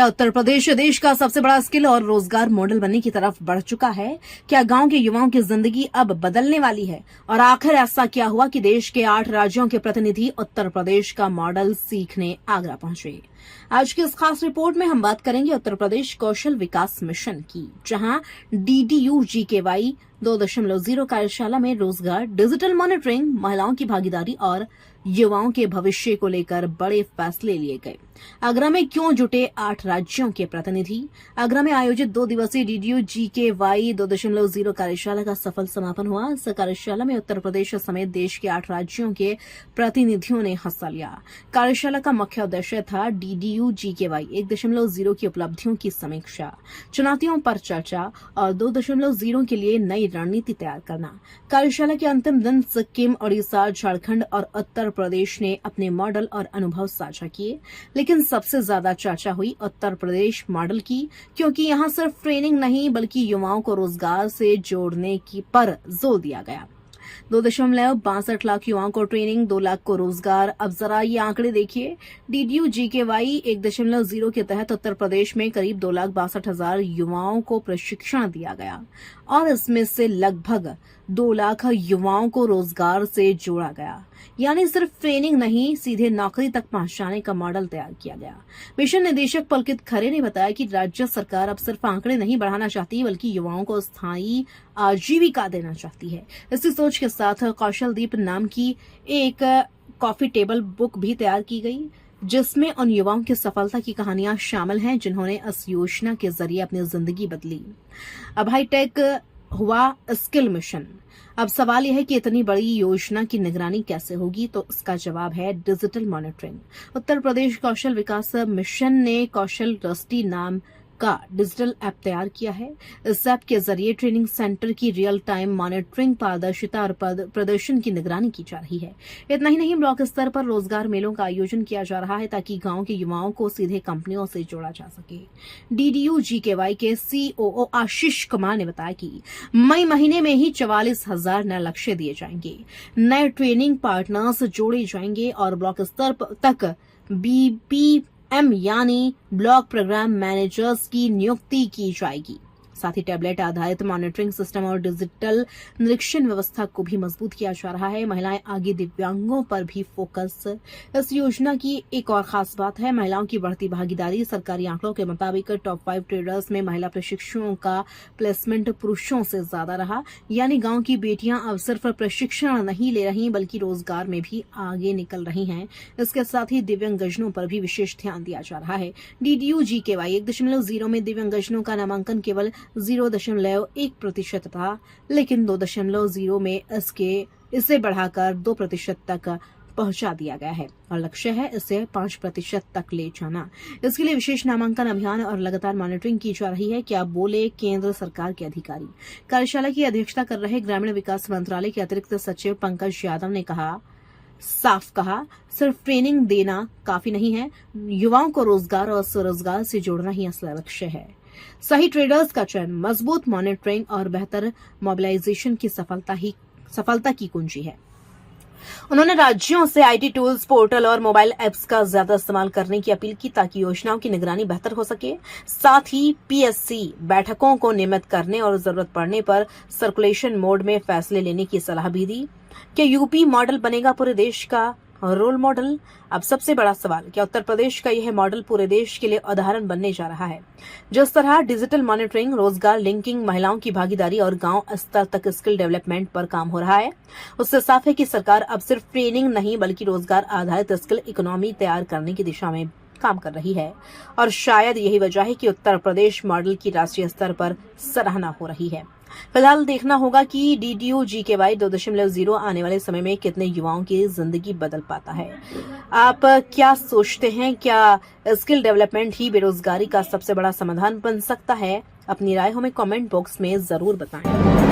क्या उत्तर प्रदेश देश का सबसे बड़ा स्किल और रोजगार मॉडल बनने की तरफ बढ़ चुका है? क्या गांव के युवाओं की जिंदगी अब बदलने वाली है? और आखिर ऐसा क्या हुआ कि देश के 8 राज्यों के प्रतिनिधि उत्तर प्रदेश का मॉडल सीखने आगरा पहुंचे? आज की इस खास रिपोर्ट में हम बात करेंगे उत्तर प्रदेश कौशल विकास मिशन की, जहां DDU-GKY 2.0 कार्यशाला में रोजगार, डिजिटल मॉनिटरिंग, महिलाओं की भागीदारी और युवाओं के भविष्य को लेकर बड़े फैसले लिए गए। आगरा में क्यों जुटे 8 राज्यों के प्रतिनिधि? आगरा में आयोजित 2 दिवसीय DDU-GKY 2.0 कार्यशाला का सफल समापन हुआ। इस कार्यशाला में उत्तर प्रदेश समेत देश के 8 राज्यों के प्रतिनिधियों ने हिस्सा लिया। कार्यशाला का मुख्य उद्देश्य था DDU-GKY 1.0 की उपलब्धियों की समीक्षा, चुनौतियों पर चर्चा और 2.0 के लिए नई रणनीति तैयार करना। कार्यशाला के अंतिम दिन सिक्किम, ओडिशा, झारखंड और उत्तर प्रदेश ने अपने मॉडल और अनुभव साझा किए, लेकिन सबसे ज्यादा चर्चा हुई उत्तर प्रदेश मॉडल की, क्योंकि यहां सिर्फ ट्रेनिंग नहीं बल्कि युवाओं को रोजगार से जोड़ने की पर जोर दिया गया। 2.62 लाख युवाओं को ट्रेनिंग, 2 लाख को रोजगार। अब जरा ये आंकड़े देखिए। DDU-GKY 1.0 के तहत उत्तर प्रदेश में करीब 2,62,000 युवाओं को प्रशिक्षण दिया गया और इसमें से लगभग 2 लाख युवाओं को रोजगार से जोड़ा गया। यानी सिर्फ ट्रेनिंग नहीं, सीधे नौकरी तक पहुंचाने का मॉडल तैयार किया गया। मिशन निदेशक पुलकित खरे ने बताया कि राज्य सरकार अब सिर्फ आंकड़े नहीं बढ़ाना चाहती बल्कि युवाओं को स्थायी आजीविका देना चाहती है। इसी सोच के साथ कौशलदीप नाम की एक कॉफी टेबल बुक भी तैयार की गई, जिसमें उन युवाओं की सफलता की कहानियां शामिल हैं जिन्होंने इस योजना के जरिए अपनी जिंदगी बदली। अब हाईटेक हुआ स्किल मिशन। अब सवाल यह है कि इतनी बड़ी योजना की निगरानी कैसे होगी, तो इसका जवाब है डिजिटल मॉनिटरिंग। उत्तर प्रदेश कौशल विकास मिशन ने कौशल दृष्टि नाम का डिजिटल ऐप तैयार किया है। इस ऐप के जरिए ट्रेनिंग सेंटर की रियल टाइम मॉनिटरिंग, पारदर्शिता और प्रदर्शन की निगरानी की जा रही है। इतना ही नहीं, ब्लॉक स्तर पर रोजगार मेलों का आयोजन किया जा रहा है ताकि गांव के युवाओं को सीधे कंपनियों से जोड़ा जा सके। DDU-GKY के COO आशीष कुमार ने बताया कि मई महीने में ही 44,000 नए लक्ष्य दिए जाएंगे, नए ट्रेनिंग पार्टनर्स जोड़े जाएंगे और ब्लॉक स्तर तक BPM यानी ब्लॉक प्रोग्राम मैनेजर्स की नियुक्ति की जाएगी। साथ ही टैबलेट आधारित मॉनिटरिंग सिस्टम और डिजिटल निरीक्षण व्यवस्था को भी मजबूत किया जा रहा है। महिलाएं आगे, दिव्यांगों पर भी फोकस। इस योजना की एक और खास बात है महिलाओं की बढ़ती भागीदारी। सरकारी आंकड़ों के मुताबिक टॉप 5 ट्रेडर्स में महिला प्रशिक्षुओं का प्लेसमेंट पुरुषों से ज्यादा रहा। यानी गांव की बेटियां अब सिर्फ प्रशिक्षण नहीं ले रही बल्कि रोजगार में भी आगे निकल रही हैं। इसके साथ ही दिव्यांगजनों पर भी विशेष ध्यान दिया जा रहा है। DDU-GKY 1.0 में दिव्यांगजनों का नामांकन केवल 0.1% था, लेकिन 2.0 में इसे बढ़ाकर 2% तक पहुंचा दिया गया है और लक्ष्य है इसे 5% तक ले जाना। इसके लिए विशेष नामांकन अभियान और लगातार मॉनिटरिंग की जा रही है। क्या बोले केंद्र सरकार के अधिकारी? कार्यशाला की अध्यक्षता कर रहे ग्रामीण विकास मंत्रालय के अतिरिक्त सचिव पंकज यादव ने साफ कहा, सिर्फ ट्रेनिंग देना काफी नहीं है, युवाओं को रोजगार और स्वरोजगार से जोड़ना ही असली लक्ष्य है। सही ट्रेडर्स का चयन, मजबूत मॉनिटरिंग और बेहतर मोबिलाइजेशन की सफलता की कुंजी है। उन्होंने राज्यों से IT टूल्स, पोर्टल और मोबाइल ऐप्स का ज्यादा इस्तेमाल करने की अपील की ताकि योजनाओं की निगरानी बेहतर हो सके। साथ ही PSC बैठकों को नियमित करने और जरूरत पड़ने पर सर्कुलेशन मोड में फैसले लेने की सलाह भी दी। क्या यूपी मॉडल बनेगा पूरे देश का रोल मॉडल? अब सबसे बड़ा सवाल, क्या उत्तर प्रदेश का यह मॉडल पूरे देश के लिए उदाहरण बनने जा रहा है? जिस तरह डिजिटल मॉनिटरिंग, रोजगार लिंकिंग, महिलाओं की भागीदारी और गांव स्तर तक स्किल डेवलपमेंट पर काम हो रहा है, उससे साफ है कि सरकार अब सिर्फ ट्रेनिंग नहीं बल्कि रोजगार आधारित स्किल इकोनॉमी तैयार करने की दिशा में काम कर रही है। और शायद यही वजह है कि उत्तर प्रदेश मॉडल की राष्ट्रीय स्तर पर सराहना हो रही है। फिलहाल देखना होगा कि DDU-GKY 2.0 आने वाले समय में कितने युवाओं की जिंदगी बदल पाता है। आप क्या सोचते हैं? क्या स्किल डेवलपमेंट ही बेरोजगारी का सबसे बड़ा समाधान बन सकता है? अपनी राय हमें कमेंट बॉक्स में जरूर बताएं।